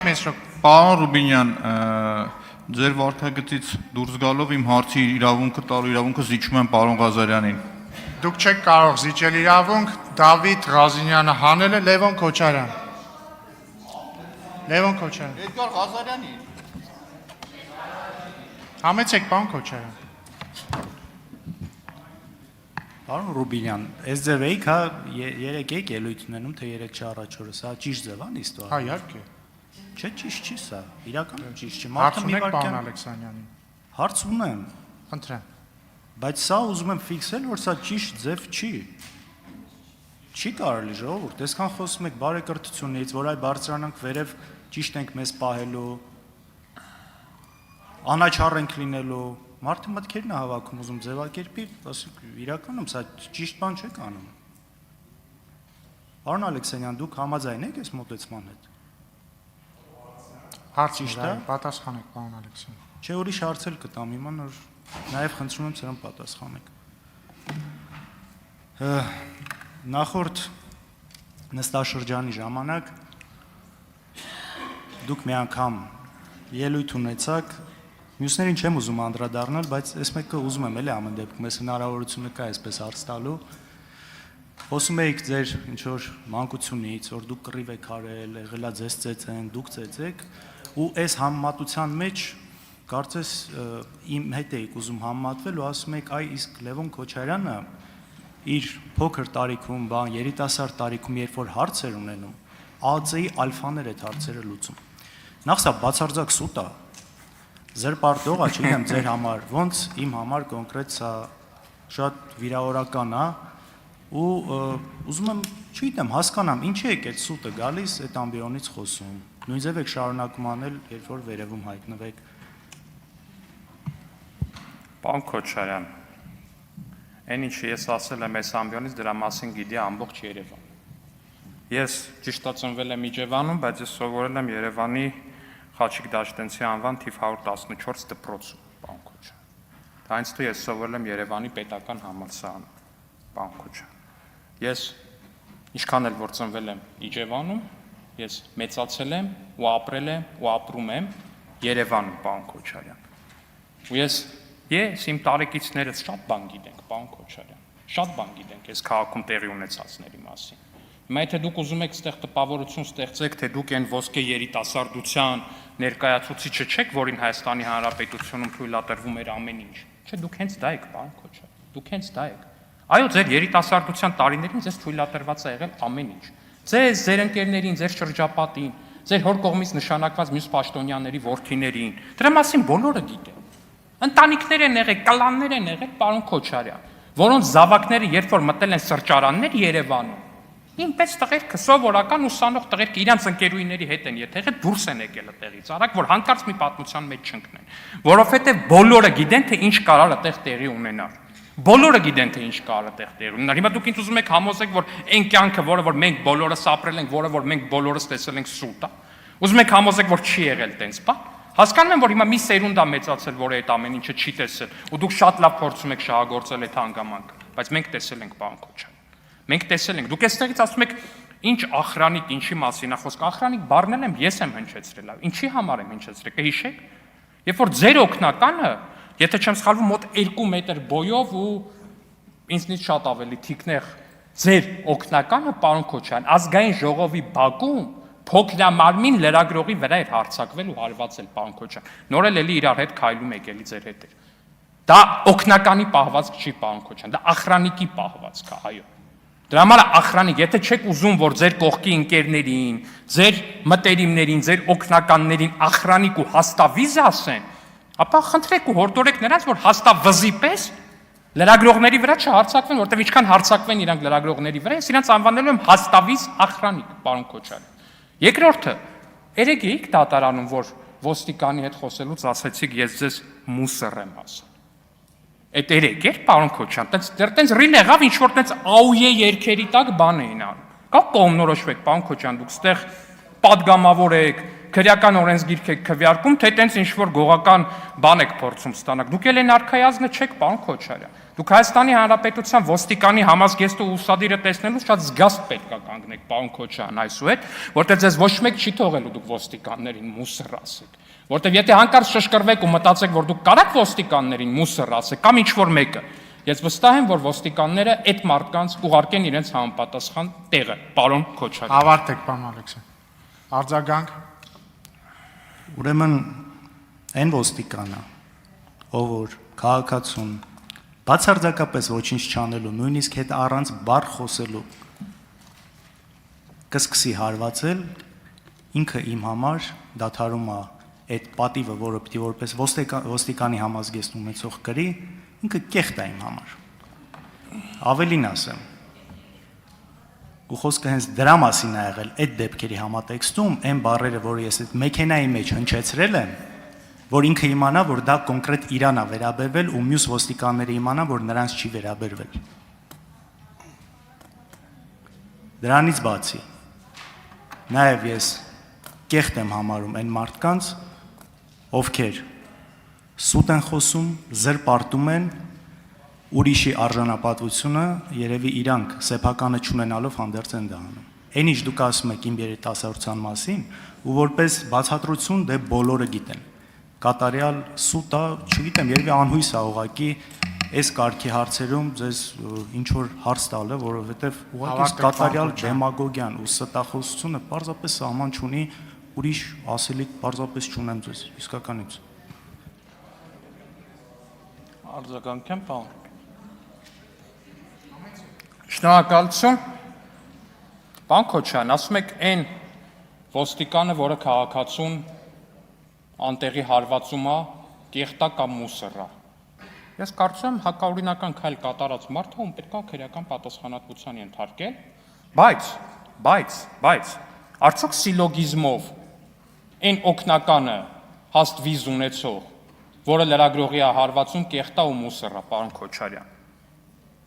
Պարոն Ռուբինյան, ձեր վարքագծից դուրս գալով իմ հարցի իրավունքը տալու իրավունքը զիջում եմ պարոն Ղազարյանին։ Դուք չեք կարող զիջել իրավունք, Դավիթ Ղազինյանը հանել է Լևոն Քոչարյան։ Լևոն Քոչարյան։ Էդգար Ղազարյանի։ Համեցեք պարոն Քոչարյան։ Պարոն Ռուբինյան, այս ձև եք, հա, երեք եք ելույթ ունենում, թե 3 առաջ օրս, հա, ճիշտ ձև ան իստո։ Հա, իհարկե։ Չէ, ճիշտ չի սա, իրականում ճիշտ չի։ Հարց ունեք պարոն Ալեքսանյանին։ Հարց ունեմ։ Խնդրեմ։ Բայց սա ուզում եմ ֆիքսել, որ սա ճիշտ ձև չի։ Չի կարելի ժողովուրդ, այսքան խոսում եք բարեկրթությունից, որ այ բարձրանանք վերև ճիշտ ենք մեզ պահելու, անաչառ ենք լինելու, մարդը մտքերն է հավաքում, ուզում ձևակերպի, ասեք, իրականում սա ճիշտ բան չեք անում։ Պարոն Ալեքսանյան, դուք համաձայն եք այս մոտեցման հետ։ Հարց ճիշտ է, պատասխանեք պարոն Ալեքսանյան։ Չէ, ուրիշ հարցել կտամ իման, որ նաև խնդրում եմ սրան պատասխանեք։ Նախորդ նստաշրջանի ժամանակ դուք մի անգամ ելույթ ունեցաք, մյուսներին չեմ ուզում անդրադառնալ, բայց այս մեկը ուզում եմ էլի ամեն դեպքում, ես հնարավորությունը կա այսպես հարց տալու։ Խոսում եք ձեր ինչ-որ մանկությունից, որ դուք կռիվ եք արել, եղել է ձեզ ծեծեն, դուք ծեծեք, ու այս համեմատության մեջ կարծես իմ հետ եք ուզում համեմատվել ու ասում եք, այ իսկ Լևոն Քոչարյանը իր փոքր տարիքում, երիտասարդ տարիքում, երբ որ հարց էր ունենում, ԱԱԾ-ի ալֆաներ այդ հարցերը լուծում։ Նախ սա բացարձակ սուտ է, զրպարտող է, չգիտեմ ձեր համար, ոնց իմ համար կոնկրետ սա շատ վիրավորական է, ու ուզում եմ, չգիտեմ, հասկանամ, ինչի եք այդ սուտը գալիս, այդ ամբիոնից խոսում, նույն ձև եք շարունակում անել, երբ որ վերևում հայտնվեք։ Պարոն Քոչարյան, այն ինչը ես ասել եմ այս ամբիոնից, դրա մասին գիտի ամբողջ Երևան։ Ես ճիշտա ծնվել եմ Իջևանում, բայց ես սովորել եմ Երևանի Խաչիկ Դաշտենցի անվան թիվ 114 դպրոցում, պարոն Քոչարյան։ Դա այնց դու ես սովորել եմ Երևանի պետական համալսարանում, պարոն Քոչարյան։ Ես ինչքան էլ որ ծնվել եմ Իջևանում, ես մեծացել եմ ու ապրել եմ ու ապրում եմ Երևանում, պարոն Քոչարյան։ Ու ես իմ տարեկիցներս շատ բան գիտենք, պարոն Քոչարյան, շատ բան գիտենք այս քաղաքում տեղի ունեցածների մասին։ Հիմա եթե դուք ուզում եք այդտեղ տպավորություն ստեղծեք, թե դուք այն ոսկե երիտասարդության ներկայացուցիչը չեք, որին Հայաստանի Հանրապետությունում թույլատրվում էր ամեն ինչ։ Չէ, դուք հենց դա եք, պարոն Քոչարյան, դուք հենց դա եք։ Այո, ձեր երիտասարդության տարիներին ձեզ թույլատրված է եղել ամեն ինչ։ Ձեզ, ձեր ընկերներին, ձեր շրջապատին, ձեր հոր կողմից նշանակված մյուս պաշտոնյաների որդիներին, դրա մասին բոլորը գիտեն։ Ընտանիքներ են եղել, կլաններ են եղել, պարոն Քոչարյան, որոնց զավակները երբ որ մտել են սրճարաններ Երևանում, ինպես տղերքը սովորական ուսանող տղերքը իրանց ընկերուհիների հետ են եղել, դուրս են եկել այդտեղից, արագ որ հանկարծ մի պատմության մեջ չընկնեն, որովհետև բոլորը գիտեն, թե ինչ կարող այդտեղ տեղի ունենալ։ Բոլորը գիտեն, թե ինչ կարող այդտեղ տեղի ունենալ։ Հիմա դուք ինձ ուզում եք համոզեք, որ այն կյանքը, որը որ մենք բոլորս ապրել ենք, որը որ մենք բոլորս տեսել ենք սուտ է, ուզում եք համոզեք, որ չի եղել տենց բան։ Հասկանում եմ, որ հիմա մի սերունդ է մեծացել, որ այդ ամեն ինչը չի տեսել, ու դուք շատ լավ փորձում եք շահագործել այդ հանգամանքը, բայց մենք տեսել ենք, պարոն Քոչարյան։ Մենք տեսել ենք։ Դուք այստեղից ասում եք, ինչ ախրանիկ, ինչի մասին է խոսքը։ Ախրանիկ բառն եմ ես եմ հնչեցրել։ Ինչի համար եմ հնչեցրել, կհիշեք։ Երբ որ ձեր օգնականը, եթե չեմ սխալվում, մոտ 2 մետր բոյով ու ինձնից շատ ավելի թիկնեղ ձեր օգնականը, պարոն Քոչարյան, ազգային ժողովի բակում փոքրամարմին լրագրողի վրա էր հարձակվել ու հարվածել, պարոն Քոչարյան։ Նոր էլ իրար հետ քայլում եք էլի ձեր հետ։ Դա օգնականի պահվածք չի, պարոն Քոչարյան, դա ախրանիկի պահվածք է, այո։ Դրա համար ախրանիկ, եթե չեք ուզում, որ ձեր կողքի ընկերներին, ձեր մտերիմներին, ձեր օգնականներին ախրանիկ ու հաստավիզ ասեն, ապա խնդրեք ու հորդորեք նրանց, որ հաստավզի պես լրագրողների վրա չհարձակվեն, որտեղ ինչքան հարձակվեն իրանք լրագրողների վրա, ես իրանց անվանել եմ հաստավիզ ախրանիկ, պարոն Քոչարյան։ Երկրորդը, երեք էիք դատարանում, որ ոստիկանի հետ խոսելուց ասեցիք, ես ձեզ մուսր եմ ասել։ Այդ երեք էր, պարոն Քոչարյան, տենց ռիլ եղավ, ինչ որ տենց աուե երկերի տակ բան էին անում։ Կա կողմնորոշվեք, պարոն Քոչարյան, դուք ստեղ պատգամավոր եք, քրեական օրենսգիրք եք քվեարկում, թե տենց ինչ որ գողական բան եք փորձում ստանալ։ Դուք էլ են արքայազնը չեք, պարոն Քոչարյան։ Դուք Հայաստանի Հանրապետության ոստիկանի համազգեստը ուսադիրը տեսնելու շատ զգաստ պետք է կանգնեք, պարոն Քոչարյան, այսուհետ, որտեղ ձեզ ոչ մեկ չի թողելու դուք ոստիկաններին մուսր ասեք։ Որտեղ եթե հանկարծ շշկրվեք ու մտածեք, որ դուք կարաք ոստիկաններին մուսր ասեք, կամ ինչ-որ մեկը, ես վստահ եմ, որ ոստիկանները այդ մարդկանց կուղարկեն իրենց համապատասխան տեղը, պարոն Քոչարյան։ Ավարտեք, պարոն Ալեքսյան։ Արձագանք։ Ուրեմն այն ոստիկանը, ով որ քաղաքացուն բացարձակապես ոչինչ չանելու, նույնիսկ հետ առանց բառ խոսելու կսկսի հարվածել, ինքը իմ համար դադարում է այդ պատիվը, որը պիտի որպես ոստիկանի համազգեստ ունեցող կրի, ինքը կեղտ է իմ համար։ Ավելին ասեմ, ու խոսքը հենց դրա մասին է եղել այդ դեպքերի համատեքստում, այն բառերը, որը ես այդ մեքենայի մեջ հնչեցրել եմ, որ ինքը իմանա, որ դա կոնկրետ իրան է վերաբերվել ու մյուս ոստիկանները իմանա, որ նրանց չի վերաբերվել։ Դրանից բացի, նաև ես կեղտ եմ համարում այն մարդկանց, ովքեր սուտ են խոսում, զրպարտում են ուրիշի արժանապատվությունը, երևի իրանք սեփականը չունենալով հանդերձ են դա անում։ Այն ինչ դուք ասում եք իմ երիտասարդության մասին, ու որպես բացատրություն դե բոլորը գիտեն։ Կատարյալ սուտ է, չգիտեմ, երևի անհույս է ուղղակի այս կարգի հարցերում ձեզ ինչ որ հարց տալը, որովհետև ուղղակի կատարյալ դեմագոգիան ու ստախոսությունը պարզապես սահման չունի, ուրիշ ասելիք պարզապես չունեմ ձեզ, իսկականից։ Արձագանքեմ, պարոն։ Շնորհակալություն։ Պարոն Քոչարյան, ասում եք այն ոստիկանը, որը քաղաքացուն անտեղի հարվածում է, կեղտա կամ մուսր է։ Ես կարծում եմ հակաօրինական քայլ կատարած մարդը ում պետք է քրեական պատասխանատվության ենթարկել, բայց արդյոք սիլոգիզմով այն օգնականը հաստ վիզ ունեցող, որը լրագրողի է հարվածում, կեղտա ու մուսր է, պարոն Քոչարյան։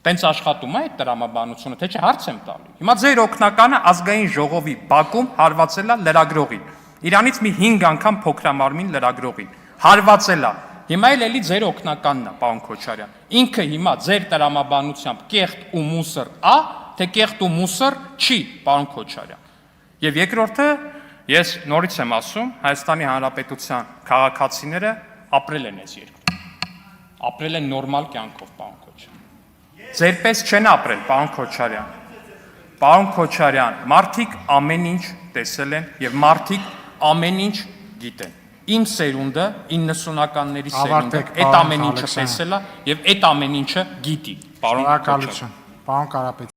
Տենց աշխատում է այդ տրամաբանությունը, թե չէ հարց եմ տալի։ Հիմա ձեր օգնականը ազգային ժողովի բակում հարվածել է լրագրողին։ Իրանից մի 5 անգամ փոքրամարմին լրագրողին հարվածել է։ Հիմա էլի ձեր օգնականն է, պարոն Քոչարյան։ Ինքը հիմա ձեր տրամաբանությամբ կեղտ ու մուսր է, թե կեղտ ու մուսր չի, պարոն Քոչարյան։ Եվ երկրորդը, ես նորից եմ ասում, Հայաստանի Հանրապետության քաղաքացիները ապրել են այս երկրում։ Ապրել են նորմալ կյանքով, պարոն Քոչարյան։ Ձերպես չեն ապրել, պարոն Քոչարյան։ Պարոն Քոչարյան, մարդիկ ամեն ինչ տեսել են եւ մարդիկ ամեն ինչ գիտեն։ Իմ սերունդը 90-ականների սերունդը այդ ամեն ինչը տեսել է եւ այդ ամեն ինչը գիտի, պարոն Քոչարյան։ Պարոն Կարապետ